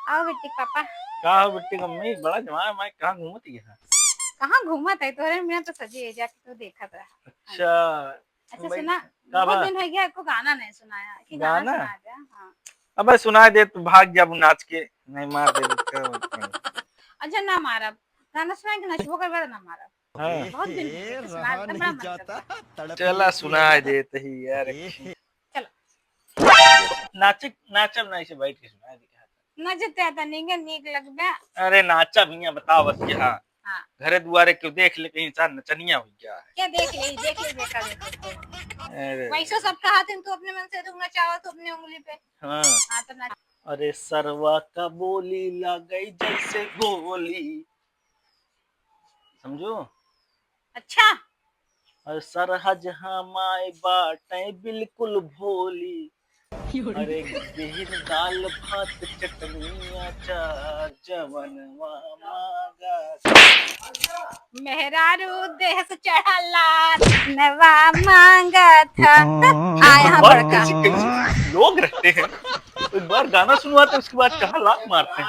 आओ बिट्टी पापा। का हो बिट्टी मम्मी बड़ा जमाना मैं कहाँ घूमती है। कहाँ घूमा था तोरे बिना तो सजी है जाके तो देखा था। अच्छा अच्छा भाई सुना। का बहुत बा दिन हो गया आपको गाना नहीं सुनाया कि गाना गाना सुना दे। हाँ। अबे सुना दे तू भाग जा नाच के नहीं मार दे तो अच्छा ना मारा गाना सुना के नचबो करबा ना मारा। हाँ बहुत दिन हो गए तो सुना रहा देता बड़ा नहीं मन जाता, करता। तड़पने चला सी सुना है ना। देते ही यार चलो। नाच नाचब नहीं से बैठ के सुना दे। नचते आता नहीं नीक लगबे। अरे नाचा भैया बताओ बस यहाँ हाँ। घरे दुआरे क्यों देख ले कहीं इंसान नचनिया हो गया है। क्या देख ले देखा देखो। अरे वैसे सबका हाथ तू अपने मन से दूंगा चाहो तो अपनी उंगली पे। हाँ हाँ तो नाच। अरे सरवा का बोली लग गई जैसे गोली समझो। अच्छा। और सरहज हमारे बाटें बिल्कुल भोली। अरे बिहीन दाल भात चटनी अचार जवन मांगा। मेहरारू देह से चढ़ला नवा मांगा था। आया भगवान बड़का। कैसे कैसे लोग रहते हैं। एक बार गाना सुनवाते हैं उसके बाद कहाँ लात मारते हैं।